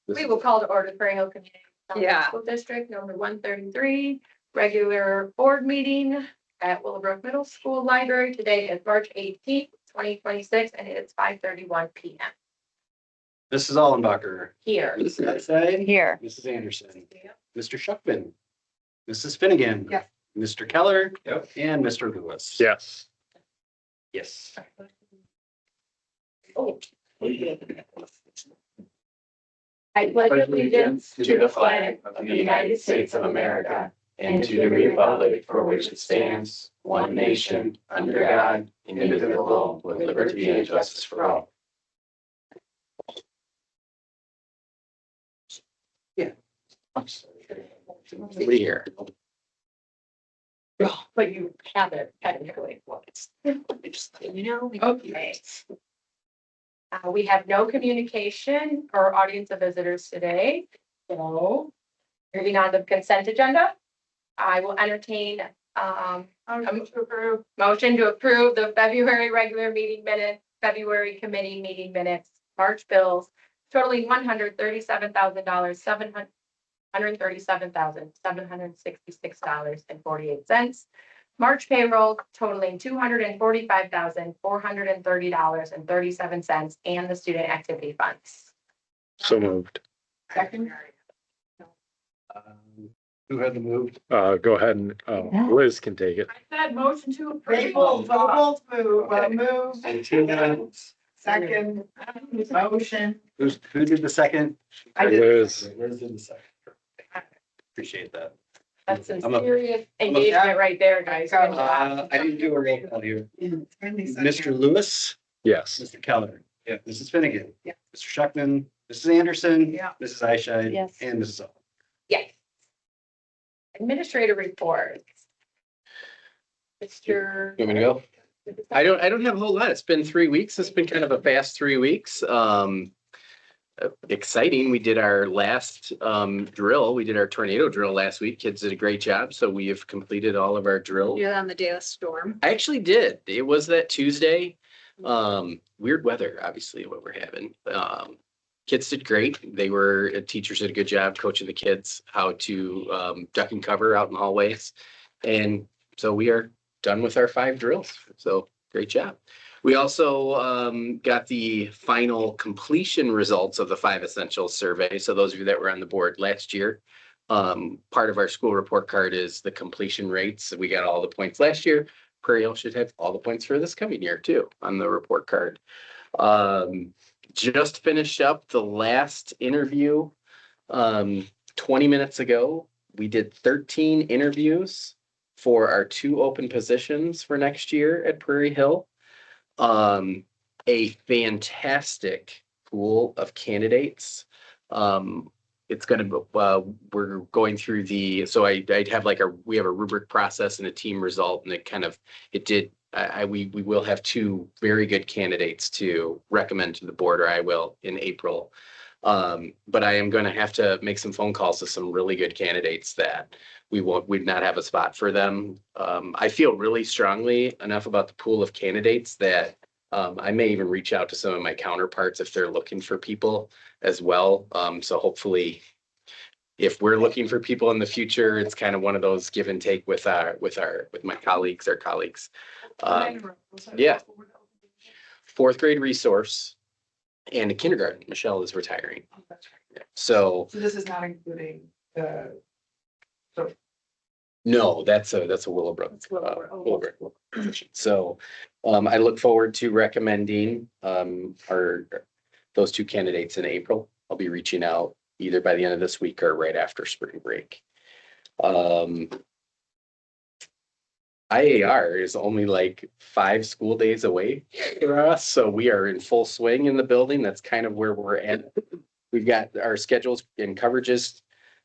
We will call to order Prairie Hill Community School District number 133, regular board meeting at Willowbrook Middle School Library. Today is March 18th, 2026, and it's 5:31 p.m. Mrs. Allenbacher. Here. Mrs. Outside. Here. Mrs. Anderson. Mr. Schuckman. Mrs. Finnegan. Yes. Mr. Keller. Yep. And Mr. Lewis. Yes. Yes. Oh. I pledge allegiance to the flag of the United States of America and to the republic for which it stands, one nation, under God, indivisible, with liberty and justice for all. Somebody here. But you have it technically. Okay. We have no communication or audience of visitors today. So moving on to the consent agenda, I will entertain motion to approve the February regular meeting minutes, February committee meeting minutes, March bills totaling $137,766.48. March payroll totaling $245,430.37, and the student activity funds. So moved. Second. Who had the move? Go ahead and Liz can take it. I said motion to approve. Both move, move, And Tina. second, motion. Who did the second? I did. Liz. Liz did the second. Appreciate that. That's some I'm a- serious engagement right there, guys. I didn't do a roll call here. Mr. Lewis, Yes. Mr. Keller. Yeah. Mrs. Finnegan. Yeah. Mr. Schuckman, Mrs. Anderson. Yeah. Mrs. Eichscheid. Yes. And Mrs. Allen. Yes. Administrative reports. Mr. You want me to go? I don't have a whole lot. It's been 3 weeks. It's been kind of a fast 3 weeks. Exciting. We did our last drill. We did our tornado drill last week. Kids did a great job. So we have completed all of our drill. You're on the day of storm. I actually did. It was that Tuesday. Weird weather, obviously, what we're having. Kids did great. Teachers did a good job coaching the kids how to duck and cover out in the hallways. And so we are done with our 5 drills. So great job. We also got the final completion results of the 5 essentials survey. So those of you that were on the board last year, part of our school report card is the completion rates. We got all the points last year. Prairie Hill should have all the points for this coming year too on the report card. Just finished up the last interview 20 minutes ago. We did 13 interviews for our 2 open positions for next year at Prairie Hill. A fantastic pool of candidates. It's going to, we're going through so I'd have we have a rubric process and a team result, and we will have 2 very good candidates to recommend to the board, or I will in April. But I am going to have to make some phone calls to some really good candidates that we'd not have a spot for them. I feel really strongly enough about the pool of candidates that I may even reach out to some of my counterparts if they're looking for people as well. So hopefully, if we're looking for people in the future, it's kind of one of those give and take with my colleagues, our colleagues. Yeah. 4th grade resource and a kindergarten. Michelle is retiring. So So this is not including the. no, that's a Willowbrook. That's Willowbrook. Willowbrook position. So I look forward to recommending those 2 candidates in April. I'll be reaching out either by the end of this week or right after spring break. IAR is only 5 school days away for us, so we are in full swing in the building. That's kind of where we're at. We've got our schedules and coverages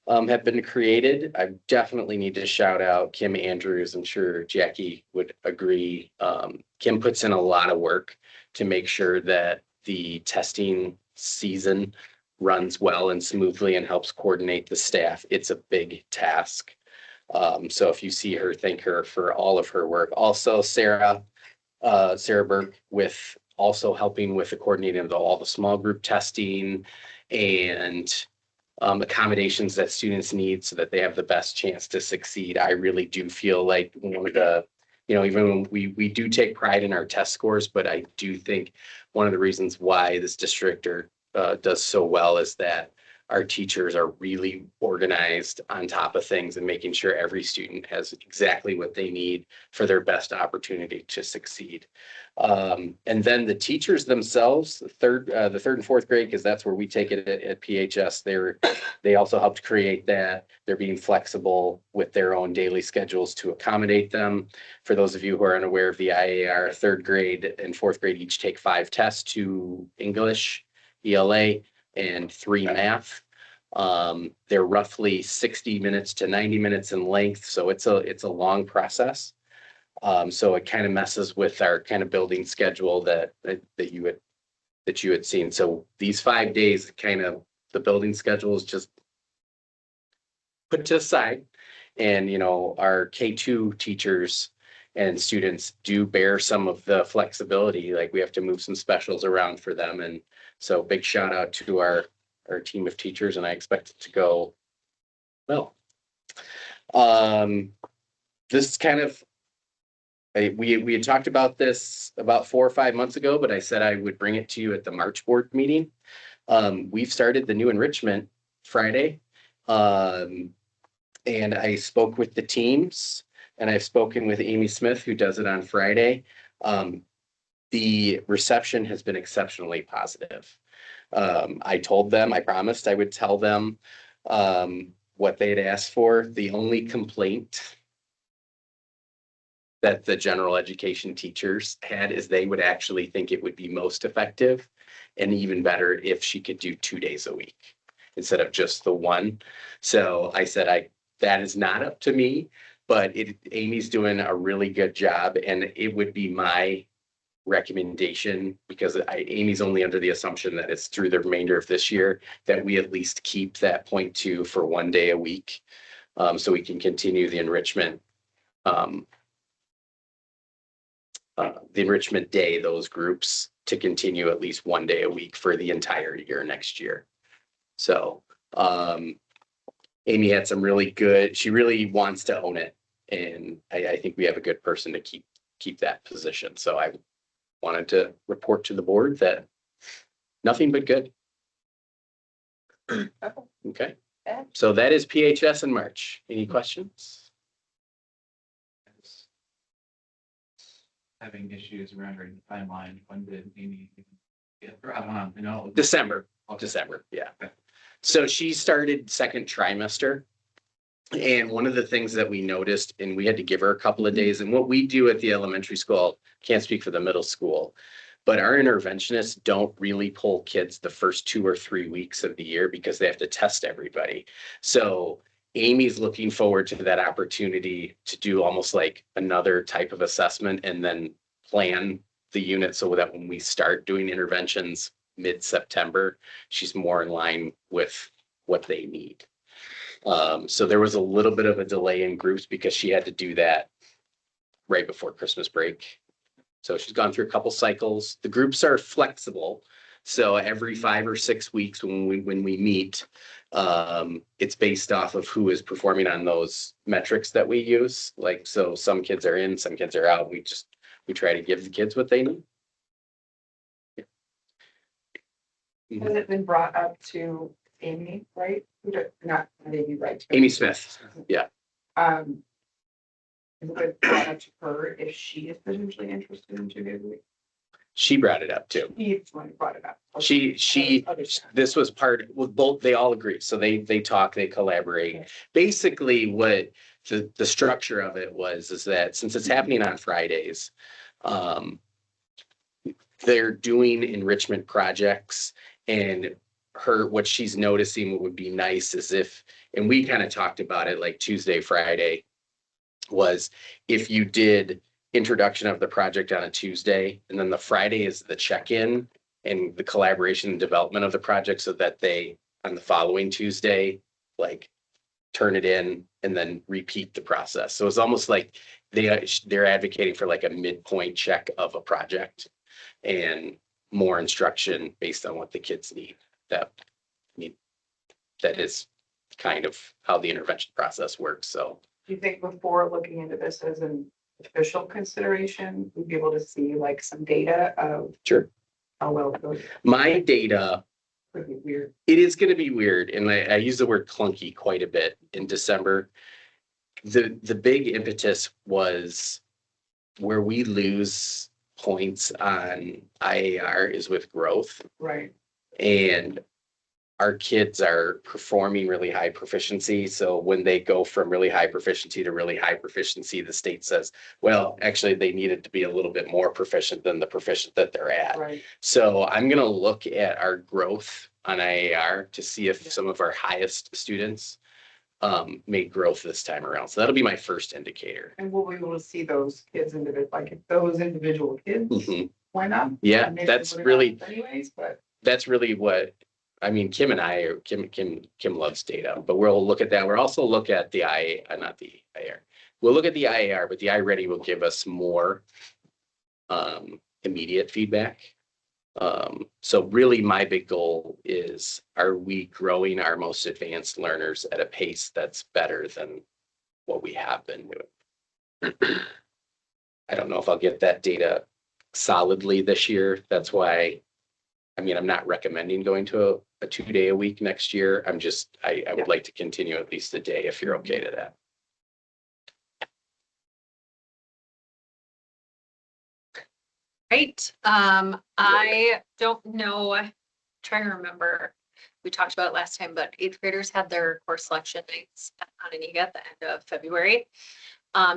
have been created. I definitely need to shout out Kim Andrews. I'm sure Jackie would agree. Kim puts in a lot of work to make sure that the testing season runs well and smoothly and helps coordinate the staff. It's a big task. So if you see her, thank her for all of her work. Also, Sarah Burke with also helping with the coordinating of all the small group testing and accommodations that students need so that they have the best chance to succeed. I really do feel like one of the, even when we do take pride in our test scores, but I do think one of the reasons why this district does so well is that our teachers are really organized on top of things and making sure every student has exactly what they need for their best opportunity to succeed. And then the teachers themselves, the third and fourth grade, because that's where we take it at PHS. They also helped create that. They're being flexible with their own daily schedules to accommodate them. For those of you who are unaware of the IAR, third grade and fourth grade each take 5 tests, 2 English, ELA, and 3 math. They're roughly 60 minutes to 90 minutes in length, so it's a long process. So it kind of messes with our kind of building schedule that you had seen. So these 5 days, kind of the building schedule is just put to the side. And, our K2 teachers and students do bear some of the flexibility, like we have to move some specials around for them. And so big shout out to our team of teachers, and I expect it to go well. This is kind of, we had talked about this about 4 or 5 months ago, but I said I would bring it to you at the March board meeting. We've started the new enrichment Friday. And I spoke with the teams, and I've spoken with Amy Smith, who does it on Friday. The reception has been exceptionally positive. I told them, I promised I would tell them what they had asked for. The only complaint that the general education teachers had is they would actually think it would be most effective and even better if she could do 2 days a week instead of just the one. So I said, that is not up to me, but Amy's doing a really good job, and it would be my recommendation, because Amy's only under the assumption that it's through the remainder of this year, that we at least keep that 0.2 for 1 day a week, so we can continue the enrichment day, those groups to continue at least 1 day a week for the entire year next year. So Amy had some really good, she really wants to own it. And I think we have a good person to keep that position. So I wanted to report to the board that nothing but good. Okay. So that is PHS in March. Any questions? Having issues around her timeline. When did Amy get, December. Okay. December, yeah. So she started second trimester. And one of the things that we noticed, and we had to give her a couple of days, and what we do at the elementary school, can't speak for the middle school, but our interventionists don't really pull kids the first 2 or 3 weeks of the year because they have to test everybody. So Amy's looking forward to that opportunity to do almost like another type of assessment and then plan the unit so that when we start doing interventions mid-September, she's more in line with what they need. So there was a little bit of a delay in groups because she had to do that right before Christmas break. So she's gone through a couple cycles. The groups are flexible. So every 5 or 6 weeks when we meet, it's based off of who is performing on those metrics that we use. Like, so some kids are in, some kids are out. We try to give the kids what they need. Has it been brought up to Amy, right? Not Amy, right? Amy Smith. Yeah. Has it been brought up to her if she is potentially interested in 2 days a week? She brought it up too. He's the one who brought it up. This was part with both, they all agree. So they talk, they collaborate. Okay. Basically what the structure of it is that since it's happening on Fridays, they're doing enrichment projects, and what she's noticing, what would be nice is and we kind of talked about it like Tuesday, Friday, was if you did introduction of the project on a Tuesday, and then the Friday is the check-in and the collaboration and development of the project, so that they, on the following Tuesday, like turn it in and then repeat the process. So it's almost like they're advocating for like a midpoint check of a project and more instruction based on what the kids need. that is kind of how the intervention process works. So Do you think before looking into this as an official consideration, we'd be able to see like some data of sure, how well it goes? my data, Pretty weird. it is going to be weird. And I use the word clunky quite a bit in December. The big impetus was where we lose points on IAR is with growth. Right. And our kids are performing really high proficiency. So when they go from really high proficiency to really high proficiency, the state says, well, actually they needed to be a little bit more proficient than the proficient that they're at. Right. So I'm going to look at our growth on IAR to see if some of our highest students made growth this time around. So that'll be my first indicator. And we'll be able to see those kids individual, like if those individual kids, Mhm. why not? Yeah, Maybe that's they would've really, gone anyways, but that's really what, I mean, Kim and I are, Kim loves data, but we'll look at that. We'll also look at the not the IAR. We'll look at the IAR, but the iReady will give us more immediate feedback. So really my big goal is, are we growing our most advanced learners at a pace that's better than what we have been doing? I don't know if I'll get that data solidly this year. That's why, I mean, I'm not recommending going to a 2-day a week next year. I'm just, I would like to continue at least a day if you're okay to that. Right. I don't know, trying to remember, we talked about it last time, but eighth graders had their course selection nights at Onondaga at the end of February.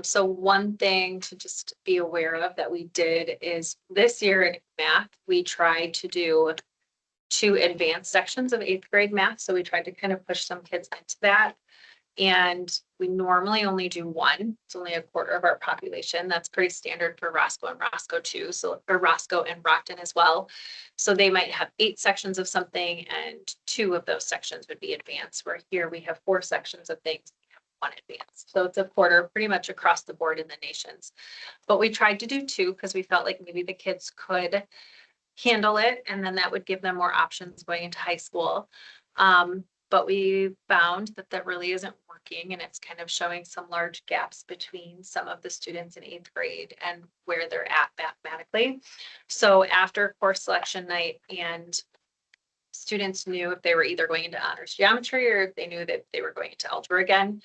So one thing to just be aware of that we did is this year in math, we tried to do 2 advanced sections of eighth grade math. So we tried to kind of push some kids into that. And we normally only do 1. It's only a quarter of our population. That's pretty standard for Roscoe and Roscoe too. So, or Roscoe and Brockton as well. So they might have 8 sections of something and 2 of those sections would be advanced, where here we have 4 sections of things, 1 advanced. So it's a quarter pretty much across the board in the nations. But we tried to do 2 because we felt like maybe the kids could handle it, and then that would give them more options going into high school. But we found that that really isn't working, and it's kind of showing some large gaps between some of the students in 8th grade and where they're at mathematically. So after course selection night, and students knew if they were either going into honors geometry or if they knew that they were going into algebra again,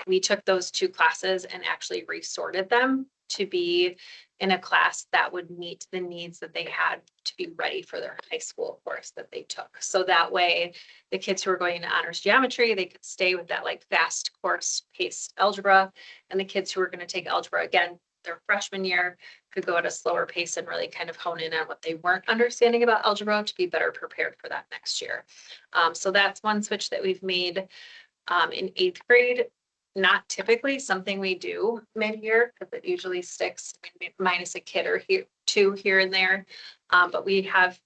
we took those 2 classes and actually resorted them to be in a class that would meet the needs that they had to be ready for their high school course that they took. So that way, the kids who were going into honors geometry, they could stay with that like fast course paced algebra. And the kids who were going to take algebra again, their freshman year, could go at a slower pace and really kind of hone in on what they weren't understanding about algebra to be better prepared for that next year. So that's one switch that we've made in 8th grade. Not typically something we do mid-year because it usually sticks minus a kid or 2 here and there. But we have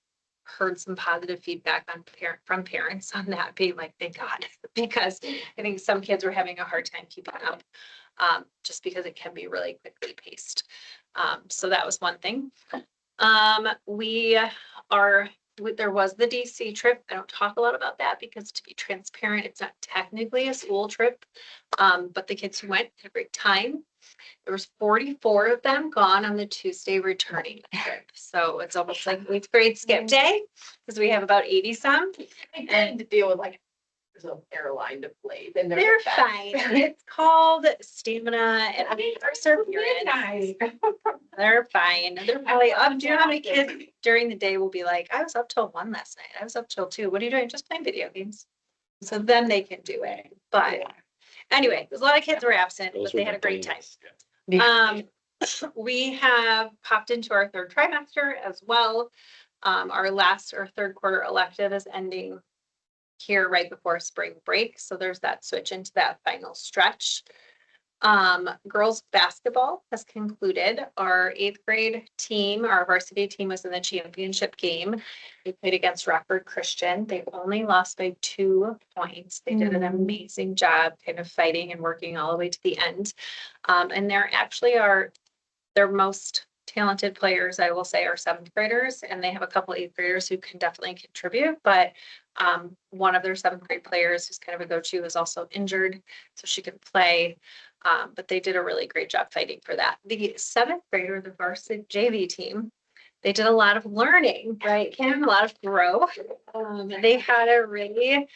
heard some positive feedback from parents on that, being like, thank God, because I think some kids were having a hard time keeping up just because it can be really quickly paced. So that was one thing. There was the DC trip. I don't talk a lot about that because, to be transparent, it's not technically a school trip, but the kids who went had a great time. There was 44 of them gone on the Tuesday returning trip. So it's almost like 8th grade skip day because we have about 80 some. and to deal with like there's an airline to play. Then They're fine. It's called stamina and perseverance. They're fine. They're probably up. Do you know how many kids during the day will be like, I was up till 1 last night. I was up till 2. What are you doing? Just playing video games. So then they can do it. But anyway, there's a lot of kids were absent, but they had a great time. We have popped into our 3rd trimester as well. Our last or 3rd quarter elective is ending here right before spring break. So there's that switch into that final stretch. Girls basketball has concluded. Our 8th grade team, our varsity team, was in the championship game. They played against Rockford Christian. They only lost by 2 points. They did an amazing job kind of fighting and working all the way to the end. And they're actually their most talented players, I will say, are seventh graders, and they have a couple eighth graders who can definitely contribute, but one of their seventh grade players, who's kind of a go-to, is also injured, so she could play. But they did a really great job fighting for that. The seventh grader, the varsity JV team, they did a lot of learning, right, Kim? A lot of growth. They had it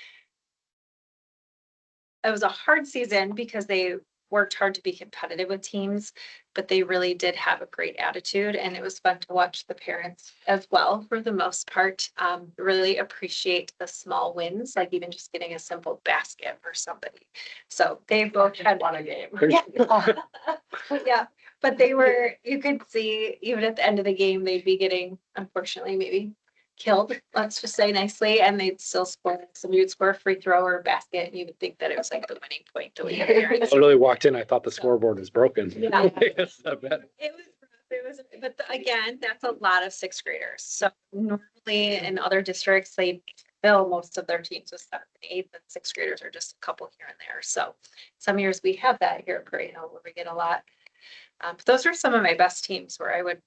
was a hard season because they worked hard to be competitive with teams, but they really did have a great attitude, and it was fun to watch the parents as well, for the most part, really appreciate the small wins, like even just getting a simple basket for somebody. So they both had Won a game. yeah, but you could see even at the end of the game, they'd be getting, unfortunately, maybe killed, let's just say nicely, and they'd still score. Some you'd score a free throw or a basket, and you would think that it was like the winning point to win. I literally walked in, I thought the scoreboard was broken. Yeah. Yes, I bet. But again, that's a lot of sixth graders. So normally in other districts, they fill most of their teams with seventh and eighth, and sixth graders are just a couple here and there. So some years we have that here at Prairie Hill where we get a lot. But those are some of my best teams where I would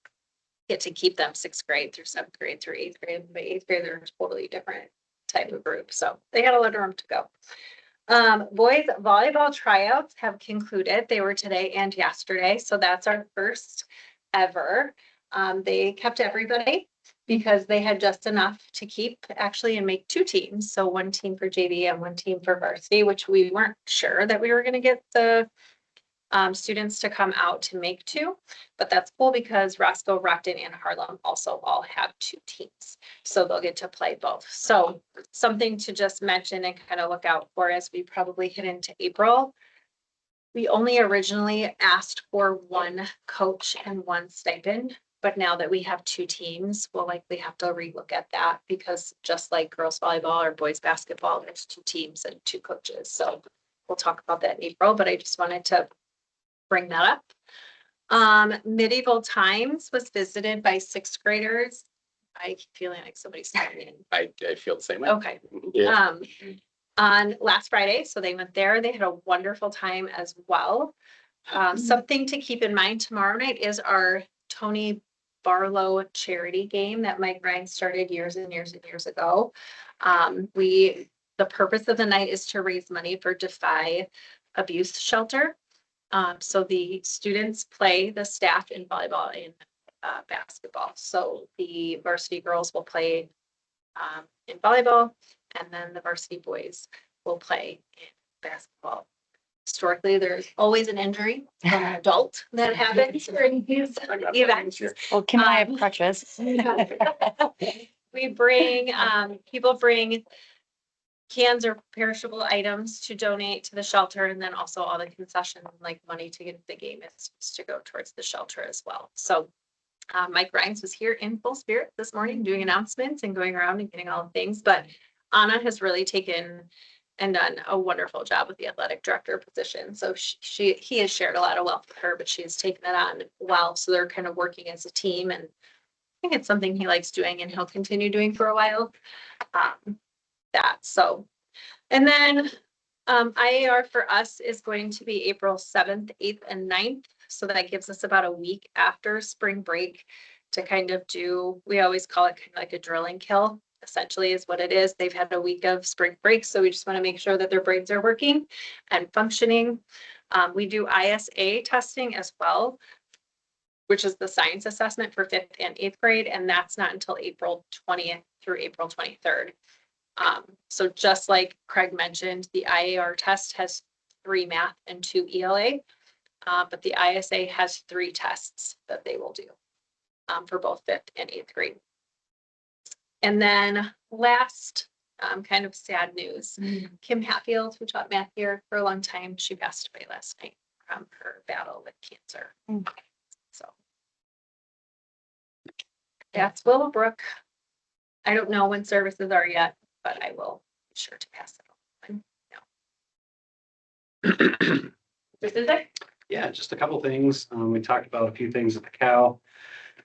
get to keep them sixth grade through seventh grade through eighth grade. By eighth grade, they're a totally different type of group. So they had a lot of room to go. Boys volleyball tryouts have concluded. They were today and yesterday. So that's our first ever. They kept everybody because they had just enough to keep actually and make two teams. So one team for JV and one team for varsity, which we weren't sure that we were going to get the students to come out to make two, but that's cool because Roscoe, Rockton, and Harlem also all have two teams, so they'll get to play both. So something to just mention and kind of look out for as we probably hit into April. We only originally asked for one coach and one stipend, but now that we have two teams, we'll likely have to relook at that because just like girls volleyball or boys basketball, there's two teams and two coaches. So we'll talk about that in April, but I just wanted to bring that up. Medieval Times was visited by sixth graders. I keep feeling like somebody's talking. I feel the same way. Okay. Yeah. On last Friday, so they went there. They had a wonderful time as well. Something to keep in mind, tomorrow night is our Tony Barlow charity game that Mike Ryan started years and years and years ago. The purpose of the night is to raise money for Defy Abuse Shelter. So the students play the staff in volleyball and basketball. So the varsity girls will play in volleyball, and then the varsity boys will play in basketball. Historically, there's always an injury from an adult that happens during these events. Well, Kim and I have crutches. We bring, people bring cans or perishable items to donate to the shelter, and then also all the concession, like money to get the game is to go towards the shelter as well. So Mike Rines was here in full spirit this morning doing announcements and going around and getting all the things, but Anna has really taken and done a wonderful job with the athletic director position. So he has shared a lot of wealth with her, but she has taken it on well. So they're kind of working as a team, and I think it's something he likes doing and he'll continue doing for a while. And then IAR for us is going to be April 7th, 8th, and 9th. So that gives us about a week after spring break to kind of do, we always call it kind of like a drilling kill, essentially is what it is. They've had a week of spring break, so we just want to make sure that their brains are working and functioning. We do ISA testing as well, which is the science assessment for 5th and 8th grade, and that's not until April 20th through April 23rd. So just like Craig mentioned, the IAR test has 3 math and 2 ELA, but the ISA has 3 tests that they will do for both 5th and 8th grade. And then last kind of sad news, Kim Hatfield, who taught math here for a long time, she passed away last night from her battle with cancer. So that's Willowbrook. I don't know when services are yet, but I will be sure to pass it on. Yeah, just a couple things. We talked about a few things at the cow.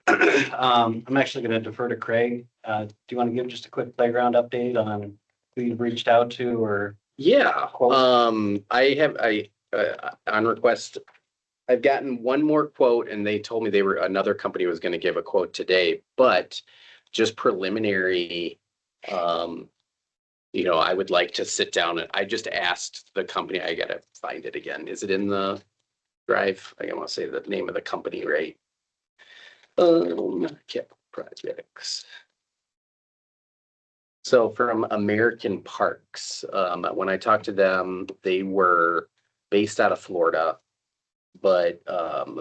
I'm actually going to defer to Craig. Do you want to give just a quick playground update on who you've reached out to or? Yeah, I on request I've gotten one more quote and they told me another company was gonna give a quote today, but just preliminary. I would like to sit down and I just asked the company, I gotta find it again. Is it in the drive? I want to say the name of the company, right? Cap Projects. So from American Parks, when I talked to them, they were based out of Florida, but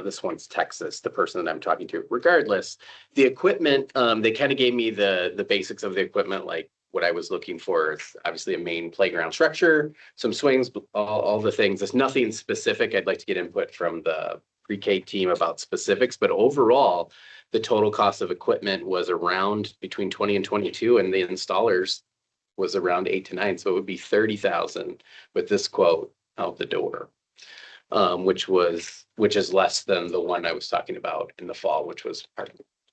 this one's Texas, the person that I'm talking to. Regardless, the equipment, they kind of gave me the basics of the equipment, like what I was looking for. It's obviously a main playground structure, some swings, all the things. It's nothing specific. I'd like to get input from the pre-K team about specifics, but overall, the total cost of equipment was around between 20 and 22, and the installers was around 8 to 9. So it would be 30,000 with this quote out the door. Which is less than the one I was talking about in the fall, which was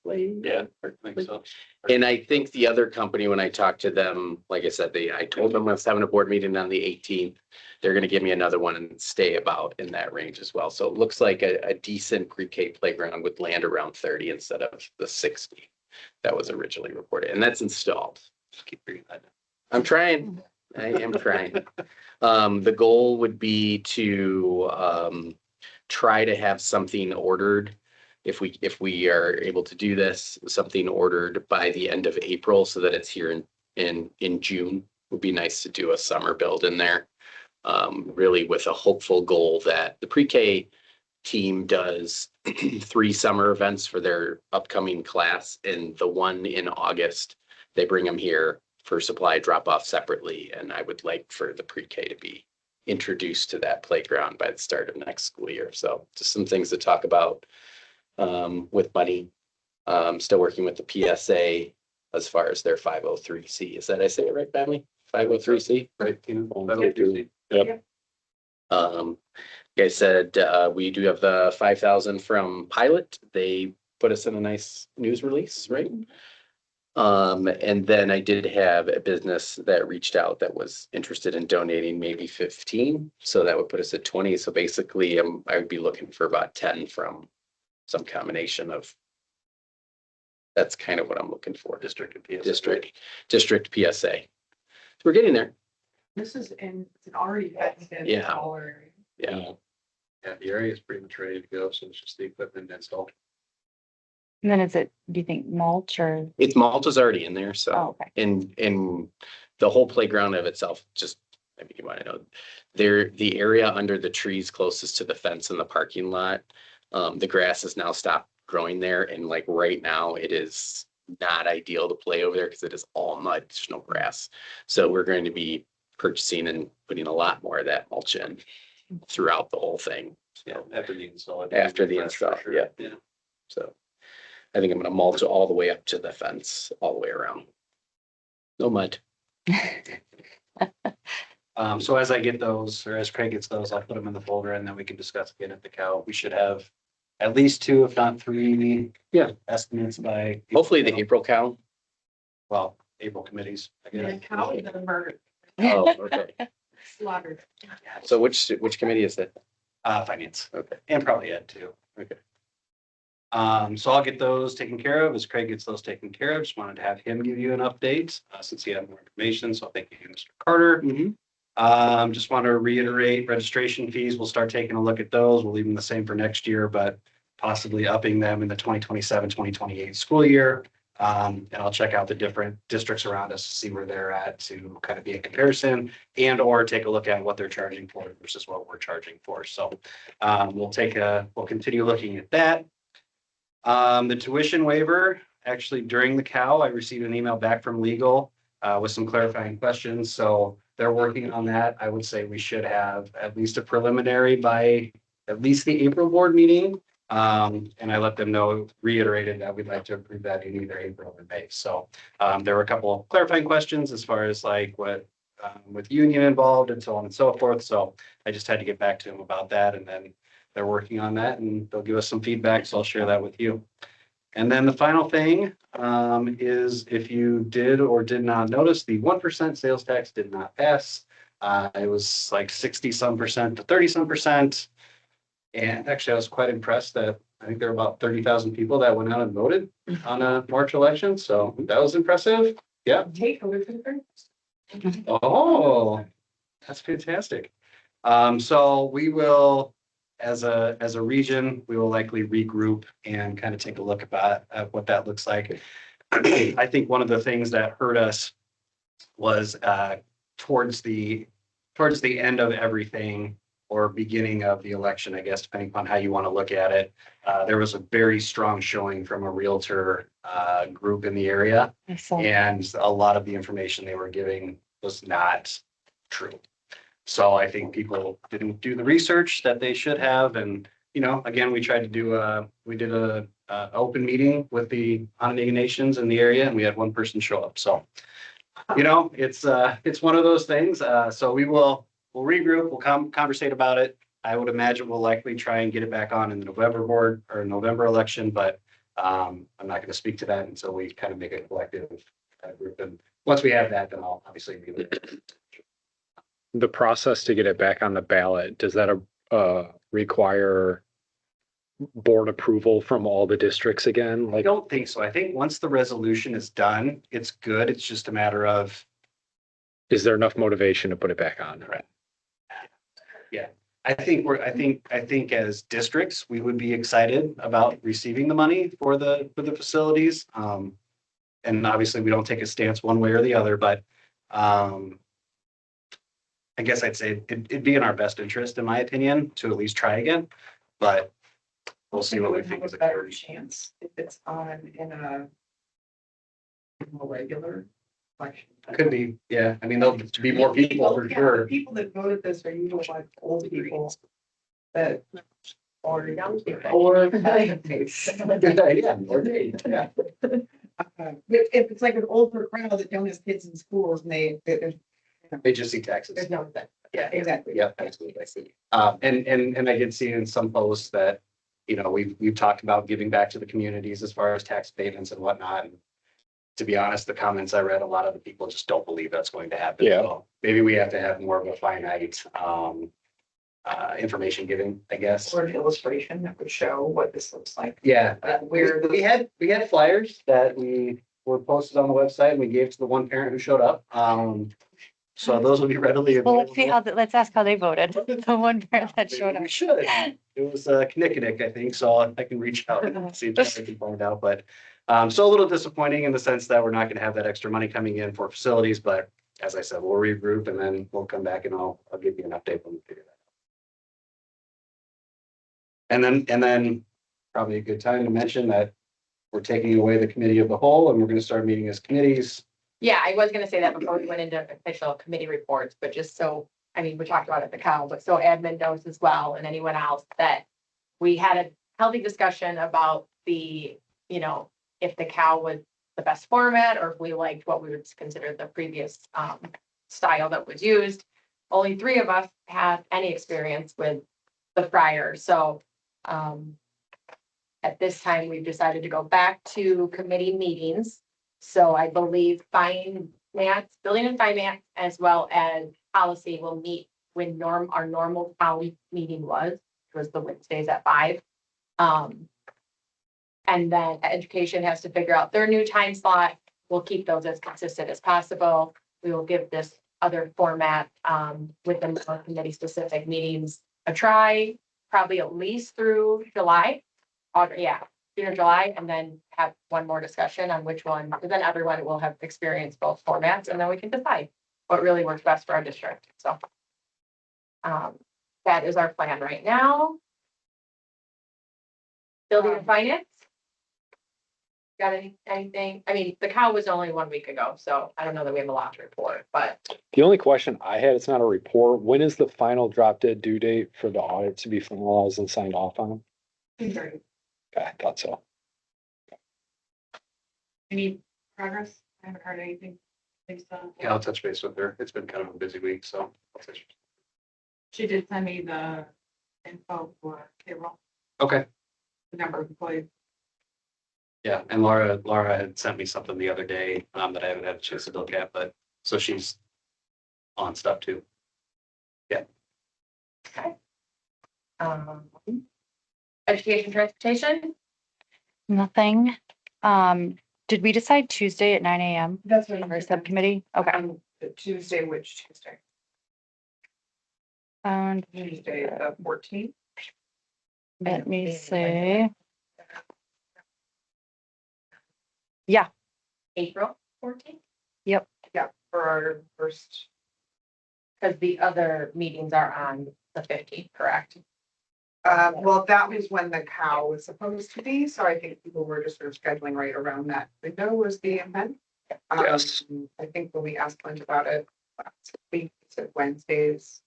Yeah, I think so. And I think the other company, when I talked to them, like I said, I told them I was having a board meeting on the 18th. They're gonna give me another one and stay about in that range as well. So it looks like a decent pre-K playground would land around 30 instead of the 60 that was originally reported, and that's installed. Just keep bringing that down. I'm trying. I am trying. The goal would be to try to have something ordered. If we are able to do this, something ordered by the end of April so that it's here in June. Would be nice to do a summer build in there. Really with a hopeful goal that the pre-K team does 3 summer events for their upcoming class, and the one in August, they bring them here for supply drop off separately. And I would like for the pre-K to be introduced to that playground by the start of next school year. So just some things to talk about with money. Still working with the PSA as far as their 503C. Is that, I say it right, family? 503C, right? Yep. Like I said, we do have the 5,000 from Pilot. They put us in a nice news release, right? And then I did have a business that reached out that was interested in donating maybe 15. So that would put us at 20. So basically, I would be looking for about 10 from some combination of. That's kind of what I'm looking for. District and PSA. District PSA. So we're getting there. This is it's an already fenced in. Yeah. smaller area. Yeah. Yeah, the area is pretty much ready to go, so it's just the equipment installed. And then do you think mulch or? It's Malta's already in there, so. Oh, okay. And the whole playground of itself, just, I mean, you want to know, the area under the trees closest to the fence in the parking lot, the grass has now stopped growing there, and like right now, it is not ideal to play over there because it is all mud, there's no grass. So we're going to be purchasing and putting a lot more of that mulch in throughout the whole thing. Yeah, after the install. After the install, yeah. Yeah. So I think I'm gonna mulch all the way up to the fence, all the way around. No mud. So as I get those, or as Craig gets those, I'll put them in the folder and then we can discuss again at the cow. We should have at least 2, if not 3. Yeah. Estimates by. Hopefully the April cow. Well, April committees. I Yeah, guess. cow is a murder, Oh, okay. slaughtered. So which committee is it? Finance. Okay. And probably Ed too. Okay. So I'll get those taken care of as Craig gets those taken care of. Just wanted to have him give you an update, since he had more information. So thank you, Mr. Carter. Just want to reiterate registration fees. We'll start taking a look at those. We'll leave them the same for next year, but possibly upping them in the 2027-2028 school year. And I'll check out the different districts around us to see where they're at to kind of be a comparison and or take a look at what they're charging for versus what we're charging for. So we'll continue looking at that. The tuition waiver, actually during the cow, I received an email back from legal with some clarifying questions. So they're working on that. I would say we should have at least a preliminary by at least the April board meeting. And I let them know, reiterated that we'd like to approve that in either April or May. So there were a couple of clarifying questions as far as like what with union involved and so on and so forth. So I just had to get back to them about that, and then they're working on that and they'll give us some feedback. So I'll share that with you. And then the final thing is if you did or did not notice, the 1% sales tax did not pass. It was like 60 some percent to 30 some percent. And actually, I was quite impressed that I think there were about 30,000 people that went out and voted on a March election. So that was impressive. Yeah. Take over for the first. Oh, that's fantastic. So we will, as a region, we will likely regroup and kind of take a look at what that looks like. I think one of the things that hurt us was towards the end of everything or beginning of the election, I guess, depending upon how you want to look at it. There was a very strong showing from a realtor group in the area, I saw. and a lot of the information they were giving was not true. So I think people didn't do the research that they should have. And, you know, again, we tried to do we did a open meeting with the Onondaga Nations in the area, and we had one person show up. So, you know, it's one of those things. So we'll regroup, we'll conversate about it. I would imagine we'll likely try and get it back on in the November board or November election, but I'm not going to speak to that until we kind of make a collective group. And once we have that, then I'll obviously be The process to get it back on the ballot, does that require board approval from all the districts again? I Like, don't think so. I think once the resolution is done, it's good. It's just a matter of, is there enough motivation to put it back on? Right. I think as districts, we would be excited about receiving the money for the facilities. And obviously we don't take a stance one way or the other, but I guess I'd say it'd be in our best interest, in my opinion, to at least try again, but we'll see what we think is a better occurring. chance if it's on in a more regular election. Could be, yeah. I mean, there'll be more people for Yeah, sure. the people that voted this are usually like old people that. Or young people. Or. Yeah, or days, yeah. If it's like an older crowd that don't have kids in schools and They just see taxes. there's no, yeah, exactly. Yeah, absolutely. And I did see in some posts that, you know, we've talked about giving back to the communities as far as tax payments and whatnot. And to be honest, the comments I read, a lot of the people just don't believe that's going to happen. Yeah. So maybe we have to have more of a finite information giving, I guess. Or an illustration that would show what this looks like. Yeah, Where we had flyers that we were posted on the website and we gave to the one parent who showed up. So those will be readily Well, available. let's see let's ask how they voted. The one parent that showed up. We should. It was Kinnikinnick, I think, so I can reach out and see if I can find out, but so a little disappointing in the sense that we're not gonna have that extra money coming in for facilities, but as I said, we'll regroup and then we'll come back and I'll give you an update when we figure that out. And then probably a good time to mention that we're taking away the committee of the whole and we're gonna start meeting as committees. Yeah, I was gonna say that before we went into official committee reports, but just so, I mean, we talked about it at the cow, but so admin knows as well, and anyone else, that we had a healthy discussion about the, you know, if the cow was the best format, or if we liked what we would consider the previous style that was used. Only 3 of us had any experience with the fryer, so at this time, we've decided to go back to committee meetings. So I believe finance, building and finance, as well as policy will meet when our normal county meeting was the Wednesdays at 5. And then education has to figure out their new time slot. We'll keep those as consistent as possible. We will give this other format with the more committee specific meetings a try, probably at least through July. June or July, and then have one more discussion on which one, because then everyone will have experienced both formats, and then we can decide what really works best for our district. So that is our plan right now. Building and finance. Got anything? I mean, the cow was only 1 week ago, so I don't know that we have a lot to report, but the only question I had, it's not a report. When is the final drop dead due date for the audit to be finalized and signed off on? Okay, I thought so. Any progress? I haven't heard anything. Yeah, I'll touch base with her. It's been kind of a busy week, so. She did send me the info for payroll, Okay. the number of employees. Yeah, and Laura had sent me something the other day that I haven't had a chance to look at, but so she's on stuff too. Yeah. okay. Education, transportation, Nothing. Did we decide Tuesday at 9 AM That's what for a subcommittee? Okay. Tuesday, which Tuesday? And Tuesday, the 14th. let me see. Yeah, April 14th, Yeah, for our first. because the other meetings are on the 15th, correct? Well, that was when the cow was supposed to be, so I think people were just sort of scheduling right around that window was the intent. Yes. I think when we asked Clint about it last week, he said Wednesdays.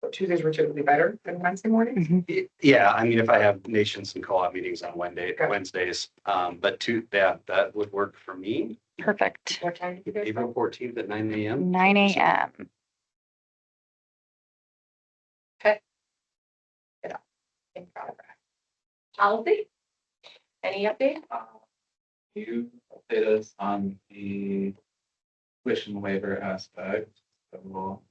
But Tuesdays were typically better than Wednesday mornings. Mhm. Yeah, I mean, if I have nations and co-op meetings on Okay. Wednesdays, but that would work for me. perfect. What time do you guys? April 14th at 9 AM. 9 AM. In progress. Policy? Any update? You update us on the tuition waiver aspect. So,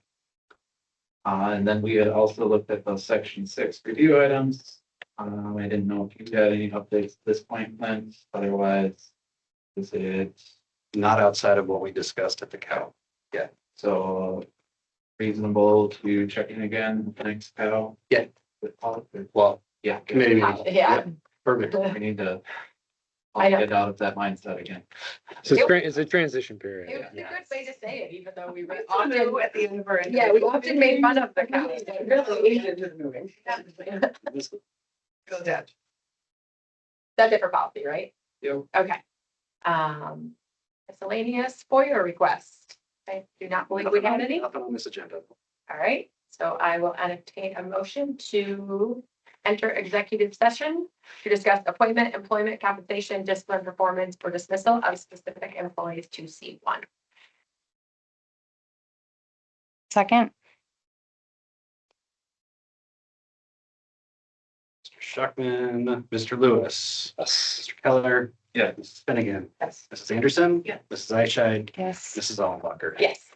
and then we had also looked at those section 6 review items. I didn't know if you had any updates at this point, Clint. Otherwise, is it Not outside of what we discussed at the cow. so reasonable to check in again with the next cow? Yeah. With policy? Well, Yeah. committee meeting. Yeah. Perfect. We need to I know. get out of that mindset again. So it's a transition period. It was a good way to say it, even though we were Often often, at the end of our. yeah, we often made fun of the cow. Really. Go dead. That's it for policy, right? Yep. Okay. Miscellaneous FOIA request. I do not believe we had any. Nothing on this agenda. All right, so I will entertain a motion to enter executive session to discuss appointment, employment, compensation, discipline, performance, or dismissal of specific employees to C1. Second, Mr. Shuckman, Mr. Lewis, Yes. Mr. Keller, Yeah. Mrs. Finnegan, Yes. Mrs. Anderson. Yeah. Mrs. Eichscheid, yes. Mrs. Allenbacher. Yes.